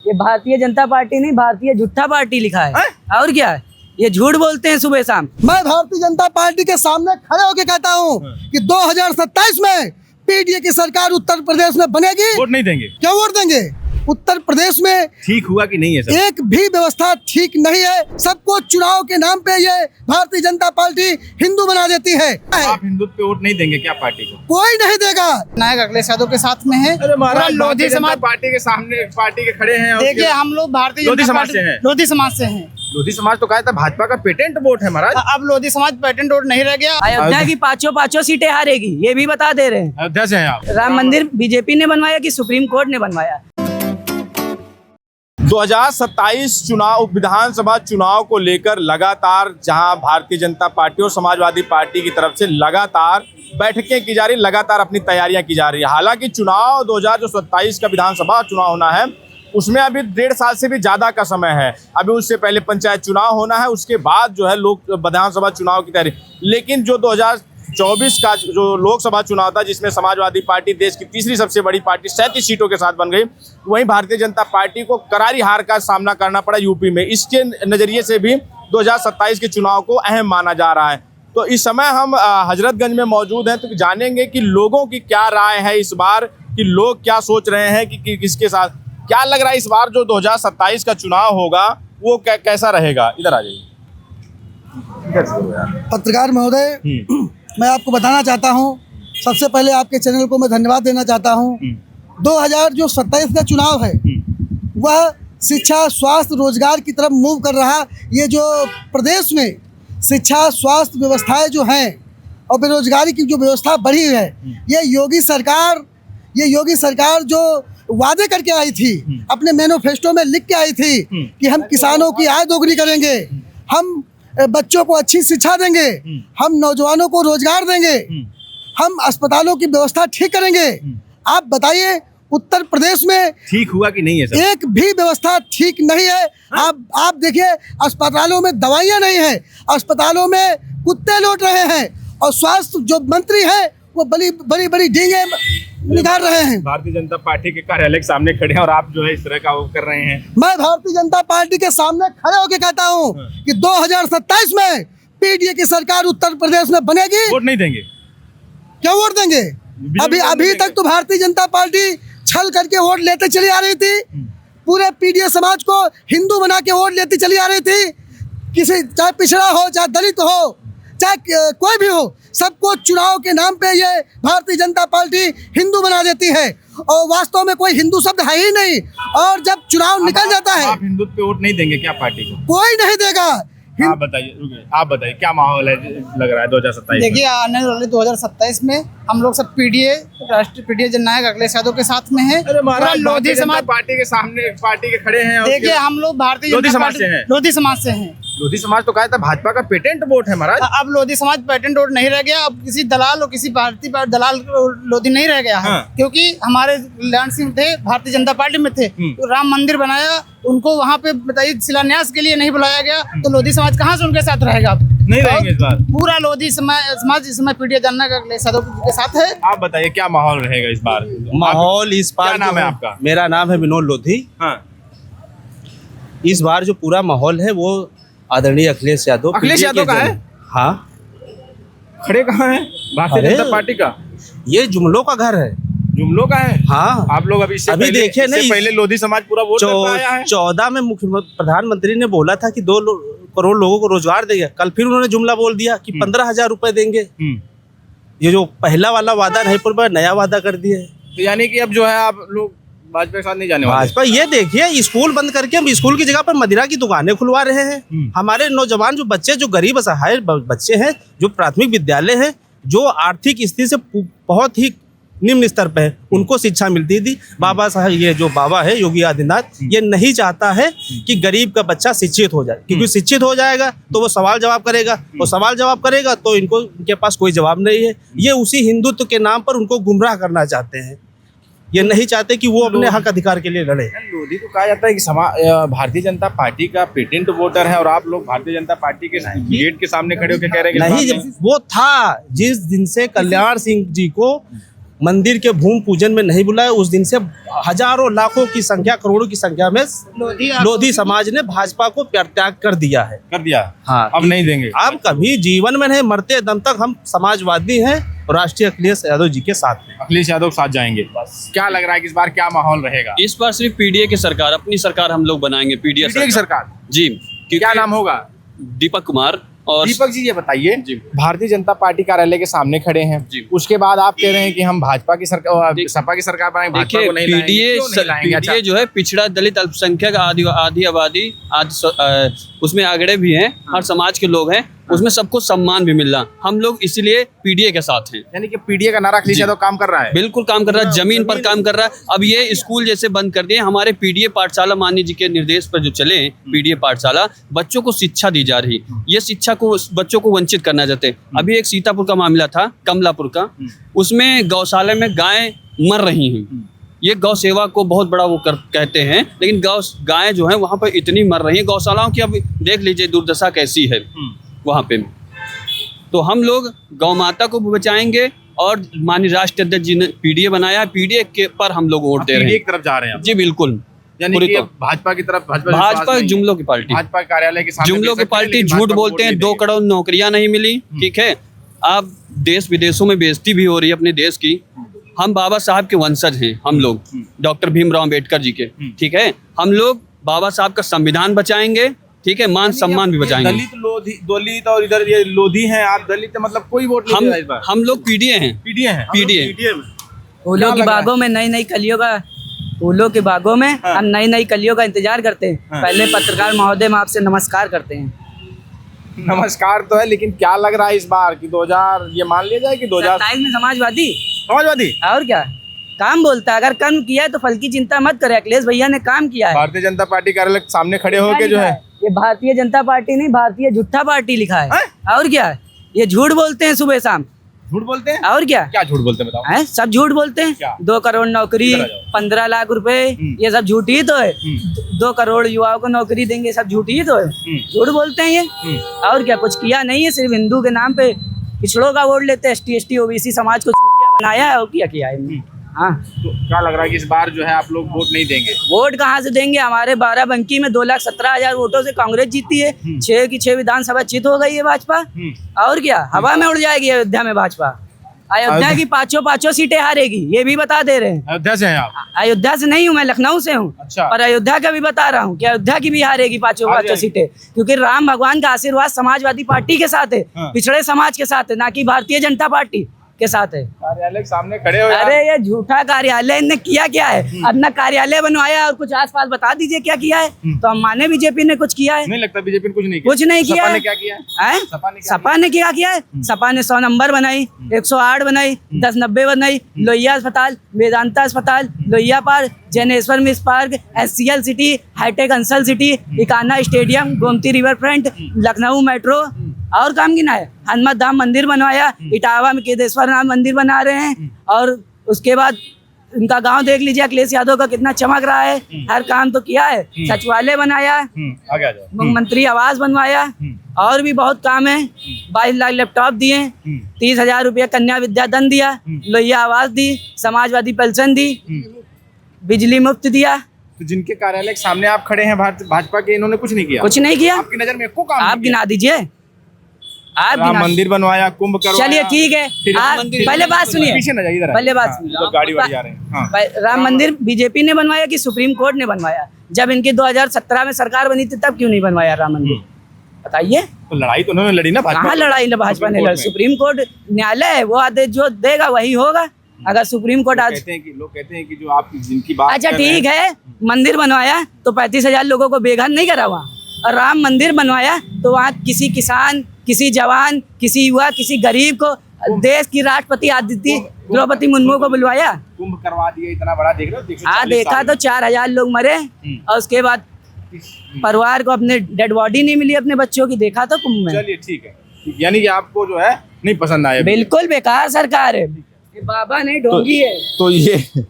ये भारतीय जनता पार्टी नहीं, भारतीय झूठा पार्टी लिखा है। और क्या है, ये झूठ बोलते हैं सुबह शाम। मैं भारतीय जनता पार्टी के सामने खड़े होकर कहता हूँ कि 2027 में पीडीए की सरकार उत्तर प्रदेश में बनेगी। वोट नहीं देंगे। क्यों वोट देंगे? उत्तर प्रदेश में ठीक हुआ कि नहीं है सर? एक भी व्यवस्था ठीक नहीं है। सबको चुनाव के नाम पे ये भारतीय जनता पार्टी हिंदू बना देती है। आप हिंदुत्व पे वोट नहीं देंगे क्या पार्टी को? कोई नहीं देगा। नायक अखिलेश यादव के साथ में है। अरे महाराज, लोधी समाज पार्टी के सामने पार्टी के खड़े हैं। देखिए, हम लोग भारतीय लोधी जनता समाज पार्टी से हैं। लोधी समाज से हैं। लोधी समाज तो कहा था भाजपा का पेटेंट वोट है महाराज। अब लोधी समाज पेटेंट वोट नहीं रह गया। अयोध्या की पांचों सीटें हारेगी, ये भी बता दे रहे हैं। अयोध्या से हैं आप? राम मंदिर बीजेपी ने बनवाया कि सुप्रीम कोर्ट ने बनवाया? 2027 चुनाव, विधानसभा चुनाव को लेकर लगातार जहां भारतीय जनता पार्टी और समाजवादी पार्टी की तरफ से लगातार बैठकें की जा रही, लगातार अपनी तैयारियां की जा रही है। हालांकि चुनाव 2027 का विधानसभा चुनाव होना है, उसमें अभी 1.5 साल से भी ज़्यादा का समय है। अभी उससे पहले पंचायत चुनाव होना है, उसके बाद जो है विधानसभा चुनाव की तैयारी। लेकिन जो 2024 का जो लोकसभा चुनाव था, जिसमें समाजवादी पार्टी देश की तीसरी सबसे बड़ी पार्टी 37 सीटों के साथ बन गई, वहीं भारतीय जनता पार्टी को करारी हार का सामना करना पड़ा यूपी में। इसके नज़रिए से भी 2027 के चुनाव को अहम माना जा रहा है। तो इस समय हम हजरतगंज में मौजूद हैं, तो जानेंगे कि लोगों की क्या राय है इस बार, कि लोग क्या सोच रहे हैं कि किसके साथ क्या लग रहा है इस बार जो 2027 का चुनाव होगा वो कैसा रहेगा। इधर आ जाइए। पत्रकार महोदय, मैं आपको बताना चाहता हूं, सबसे पहले आपके चैनल को मैं धन्यवाद देना चाहता हूं। 2027 का चुनाव है वह शिक्षा, स्वास्थ्य, रोजगार की तरफ मूव कर रहा। ये जो प्रदेश में शिक्षा, स्वास्थ्य व्यवस्थाएं जो हैं और बेरोजगारी की जो व्यवस्था बढ़ी है, ये योगी सरकार जो वादे करके आई थी, अपने मैनिफेस्टो में लिख के आई थी कि हम किसानों की आय दोगुनी करेंगे, हम बच्चों को अच्छी शिक्षा देंगे, हम नौजवानों को रोजगार देंगे, हम अस्पतालों की व्यवस्था ठीक करेंगे। आप बताइए, उत्तर प्रदेश में ठीक हुआ कि नहीं है सर? एक भी व्यवस्था ठीक नहीं है। आप देखिए, अस्पतालों में दवाइयाँ नहीं है, अस्पतालों में कुत्ते लौट रहे हैं, और स्वास्थ्य जो मंत्री है वो बड़ी डींगे निकाल रहे हैं। भारतीय जनता पार्टी के कार्यालय के सामने खड़े हैं और आप जो है इस तरह का वो कर रहे हैं। मैं भारतीय जनता पार्टी के सामने खड़े होकर कहता हूं कि 2027 में पीडीए की सरकार उत्तर प्रदेश में बनेगी। वोट नहीं देंगे। क्यों वोट देंगे? अभी तक तो भारतीय जनता पार्टी छल करके वोट लेते चली आ रही थी, पूरे पीडीए समाज को हिंदू बना के वोट लेती चली आ रही थी। किसी, चाहे पिछड़ा हो, चाहे दलित हो, चाहे कोई भी हो, सबको चुनाव के नाम पे ये भारतीय जनता पार्टी हिंदू बना देती है, और वास्तव में कोई हिंदू शब्द है ही नहीं। और जब चुनाव निकल जाता है, आप हिंदुत्व पे वोट नहीं देंगे क्या पार्टी को? कोई नहीं देगा। आप बताइए क्या माहौल है लग रहा है 2027? देखिए, आने वाले 2027 में हम लोग सब पीडीए, राष्ट्रीय पीडीए जननायक अखिलेश यादव के साथ में है। अरे महाराज, लोधी समाज पार्टी के सामने पार्टी के खड़े हैं। देखिए, हम लोग भारतीय लोधी जनता समाज पार्टी से हैं। लोधी समाज से हैं। लोधी समाज तो कहा था भाजपा का पेटेंट वोट है महाराज। अब लोधी समाज पेटेंट वोट नहीं रह गया। अब किसी दलाल और किसी भारतीय दलाल लोधी नहीं रह गया है। क्योंकि हमारे कल्याण सिंह थे, भारतीय जनता पार्टी में थे, तो राम मंदिर बनाया, उनको वहाँ पे बताइए शिलान्यास के लिए नहीं बुलाया गया, तो लोधी समाज कहाँ से उनके साथ रहेगा? नहीं रहेंगे इस बार। पूरा लोधी समाज इस समय पीडीए जननायक अखिलेश यादव के साथ है। आप बताइए क्या माहौल रहेगा इस बार? माहौल इस बार, क्या नाम है आपका? मेरा नाम है विनोद लोधी। हाँ। इस बार जो पूरा माहौल है वो आदरणीय अखिलेश यादव का है। हाँ, खड़े कहाँ हैं? भारतीय जनता पार्टी का ये जुमलों का घर है। जुमलों का है। हाँ, आप लोग अभी देखे नहीं, पहले लोधी समाज पूरा वोट करता आया है। 14 में प्रधानमंत्री ने बोला था कि 2 करोड़ लोगों को रोजगार देंगे। कल फिर उन्होंने जुमला बोल दिया कि 15,000 रुपए देंगे। ये जो पहला वाला वादा नहीं पूरा, नया वादा कर दिया है। तो यानी कि अब जो है आप लोग भाजपा के साथ नहीं जाने वाले? भाजपा, ये देखिए, स्कूल बंद करके हम स्कूल की जगह पर मदिरा की दुकानें खुलवा रहे हैं। हमारे नौजवान जो बच्चे, जो गरीब असहाय बच्चे हैं, जो प्राथमिक विद्यालय हैं, जो आर्थिक स्थिति से बहुत ही निम्न स्तर पे है, उनको शिक्षा मिलती थी। बाबा साहब, ये जो बाबा है योगी आदित्यनाथ, ये नहीं चाहता है कि गरीब का बच्चा शिक्षित हो जाए, क्योंकि शिक्षित हो जाएगा तो वो सवाल जवाब करेगा, और सवाल जवाब करेगा तो इनके पास कोई जवाब नहीं है। ये उसी हिंदुत्व के नाम पर उनको गुमराह करना चाहते हैं। ये नहीं चाहते कि वो अपने हक अधिकार के लिए लड़े। लोधी को कहा जाता है कि भारतीय जनता पार्टी का पेटेंट वोटर है, और आप लोग भारतीय जनता पार्टी के गेट के सामने खड़े होकर कह रहे हैं कि नहीं, वो था जिस दिन से कल्याण सिंह जी को मंदिर के भूमि पूजन में नहीं बुलाया। उस दिन से हजारों लाखों की संख्या, करोड़ों की संख्या में लोधी समाज ने भाजपा को त्याग कर दिया है। कर दिया। हाँ, अब नहीं देंगे। अब कभी जीवन में नहीं, मरते दम तक हम समाजवादी हैं और राष्ट्रीय अखिलेश यादव जी के साथ हैं। अखिलेश यादव के साथ जाएंगे। क्या लग रहा है कि इस बार क्या माहौल रहेगा? इस बार सिर्फ पीडीए की सरकार, अपनी सरकार हम लोग बनाएंगे। पीडीए की सरकार जी। क्या नाम होगा? दीपक कुमार। और दीपक जी ये बताइए, भारतीय जनता पार्टी कार्यालय के सामने खड़े हैं, उसके बाद आप कह रहे हैं कि हम भाजपा की सरकार, सपा की सरकार बनाएंगे, भाजपा को नहीं लाएंगे। पीडीए जो है पिछड़ा, दलित, अल्पसंख्यक, आदि आबादी, उसमें आगड़े भी हैं, हर समाज के लोग हैं, उसमें सबको सम्मान भी मिल रहा। हम लोग इसलिए पीडीए के साथ हैं। यानी कि पीडीए का नारा अखिलेश यादव काम कर रहा है। बिल्कुल काम कर रहा है, जमीन पर काम कर रहा है। अब ये स्कूल जैसे बंद कर दिए, हमारे पीडीए पाठशाला माननीय जी के निर्देश पर जो चले पीडीए पाठशाला, बच्चों को शिक्षा दी जा रही, ये शिक्षा को बच्चों को वंचित करना चाहते हैं। अभी एक सीतापुर का मामला था, कमलापुर का, उसमें गौशाला में गाय मर रही हैं। ये गौ सेवा को बहुत बड़ा वो कहते हैं, लेकिन गाय जो है वहाँ पर इतनी मर रही है। गौशालाओं की अब देख लीजिए दुर्दशा कैसी है वहाँ पे। तो हम लोग गौ माता को बचाएंगे और माननीय राष्ट्रीय अध्यक्ष जी ने पीडीए बनाया, पीडीए के पर हम लोग वोट दे रहे हैं। पीडीए की तरफ जा रहे हैं जी बिल्कुल। यानी कि भाजपा की तरफ, भाजपा जुमलों की पार्टी, भाजपा कार्यालय के सामने जुमलों की पार्टी झूठ बोलते हैं। 2 करोड़ नौकरियां नहीं मिली, ठीक है। आप देश विदेशों में बेइज्जती भी हो रही है अपने देश की। हम बाबा साहब के वंशज हैं, हम लोग डॉक्टर भीमराव अम्बेडकर जी के, ठीक है। हम लोग बाबा साहब का संविधान बचाएंगे, ठीक है, मान सम्मान भी बचाएंगे। दलित और इधर ये लोधी हैं, आप दलित मतलब कोई वोट नहीं देगा इस बार। हम लोग पीडीए हैं। पीडीए फूलों की बागों में नई कलियों का, फूलों के बागों में हम नई कलियों का इंतजार करते हैं। पहले पत्रकार महोदय हम आपसे नमस्कार करते हैं। नमस्कार तो है, लेकिन क्या लग रहा है इस बार कि 2000 ये मान लिया जाए कि 2027 में समाजवादी और क्या काम बोलता है। अगर काम किया है तो फल की चिंता मत करे, अखिलेश भैया ने काम किया है। भारतीय जनता पार्टी कार्यालय के सामने खड़े होके जो है, ये भारतीय जनता पार्टी नहीं, भारतीय झूठा पार्टी लिखा है। और क्या है, ये झूठ बोलते हैं सुबह शाम। झूठ बोलते हैं और क्या झूठ बोलते हैं बताओ? सब झूठ बोलते हैं। 2 करोड़ नौकरी, 15 लाख रुपए, ये सब झूठ ही तो है। 2 करोड़ युवाओं को नौकरी देंगे, सब झूठ ही तो है। झूठ बोलते हैं ये। और क्या, कुछ किया नहीं है, सिर्फ हिंदू के नाम पे पिछड़ों का वोट लेते हैं। ST OBC समाज को चूतिया बनाया है और क्या किया है। हाँ, तो क्या लग रहा है कि इस बार जो है आप लोग वोट नहीं देंगे? वोट कहाँ से देंगे? हमारे बाराबंकी में 2,17,000 वोटों से कांग्रेस जीती है। 6 की 6 विधानसभा चित हो गई है भाजपा। और क्या, हवा में उड़ जाएगी अयोध्या में भाजपा। अयोध्या की पांचों सीटें हारेगी, ये भी बता दे रहे हैं। अयोध्या से हैं आप? अयोध्या से नहीं हूँ, मैं लखनऊ से हूँ। अच्छा। पर अयोध्या का भी बता रहा हूँ कि अयोध्या की भी हारेगी पांचों सीटें, क्योंकि राम भगवान का आशीर्वाद समाजवादी पार्टी के साथ है, पिछड़े समाज के साथ है, ना कि भारतीय जनता पार्टी के साथ है। कार्यालय के सामने खड़े हो। अरे ये झूठा कार्यालय, इनने किया क्या है? अपना कार्यालय बनवाया और कुछ आसपास बता दीजिए क्या किया है, तो हम माने बीजेपी ने कुछ किया है। नहीं लगता बीजेपी ने कुछ नहीं किया है। क्या किया है? सपा ने क्या किया है? सपा ने 100 नंबर बनाई, 108 बनाई, 1090 बनाई, लोहिया अस्पताल, वेदांता अस्पताल, Lohia park, Janeshwar Mishra park, SCL city, hi-tech Ansal city, Ekana stadium, Gomti river front, Lucknow metro, और काम गिना है। हनुमत धाम मंदिर बनवाया, इटावा में केदेश्वर नाम मंदिर बना रहे हैं। और उसके बाद इनका गांव देख लीजिए, अखिलेश यादव का कितना चमक रहा है। हर काम तो किया है। सचिवालय बनाया, मंत्री आवास बनवाया, और भी बहुत काम है। 22 लाख लैपटॉप दिए, 30,000 रुपया कन्या विद्या दन दिया, लोहिया आवास दी, समाजवादी पेंशन दी, बिजली मुफ्त दिया। तो जिनके कार्यालय के सामने आप खड़े हैं भाजपा के, इन्होंने कुछ नहीं किया? कुछ नहीं किया। आपकी नजर में एको काम आप गिना दीजिए। आप राम मंदिर बनवाया, कुंभ करवाया। चलिए ठीक है, पहले बात सुनिए, पीछे न जाइए, पहले बात सुनिए। गाड़ी वाड़ी आ रहे हैं। राम मंदिर बीजेपी ने बनवाया कि सुप्रीम कोर्ट ने बनवाया? जब इनकी 2017 में सरकार बनी थी तब क्यों नहीं बनवाया राम मंदिर? बताइए। तो लड़ाई तो उन्होंने लड़ी ना, कहाँ लड़ाई ना भाजपा ने लड़ी? सुप्रीम कोर्ट न्यायालय है, वो आदेश जो देगा वही होगा। अगर सुप्रीम कोर्ट आज लोग कहते हैं कि जो आप जिनकी बात, अच्छा ठीक है, मंदिर बनवाया तो 35,000 लोगों को बेघर नहीं करा वहाँ। और राम मंदिर बनवाया तो वहाँ किसी किसान, किसी जवान, किसी युवा, किसी गरीब को, देश की राष्ट्रपति आदित्य द्रौपदी मुर्मू को बुलवाया। कुंभ करवा दिया, इतना बड़ा देख रहे हो? हाँ देखा तो 4,000 लोग मरे, और उसके बाद परिवार को अपने डेड बॉडी नहीं मिली अपने बच्चों की। देखा तो कुंभ में। चलिए ठीक है, यानी कि आपको जो है नहीं पसंद आया? बिल्कुल बेकार सरकार है, ये बाबा नहीं ढोंगी है।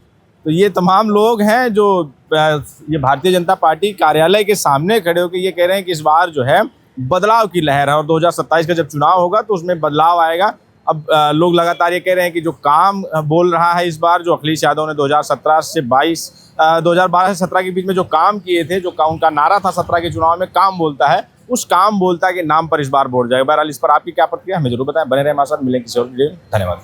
तो ये तमाम लोग हैं जो ये भारतीय जनता पार्टी कार्यालय के सामने खड़े होकर ये कह रहे हैं कि इस बार जो है बदलाव की लहर है, और 2027 का जब चुनाव होगा तो उसमें बदलाव आएगा। अब लोग लगातार ये कह रहे हैं कि जो काम बोल रहा है इस बार, जो अखिलेश यादव ने 2012 से 17 के बीच में जो काम किए थे, जो उनका नारा था 17 के चुनाव में, काम बोलता है, उस काम बोलता के नाम पर इस बार वोट जाएगा। बहरहाल इस पर आपकी क्या प्रतिक्रिया, हमें जरूर बताएं। बने रहे हमारे साथ, मिलेंगे किसी और वीडियो में। धन्यवाद।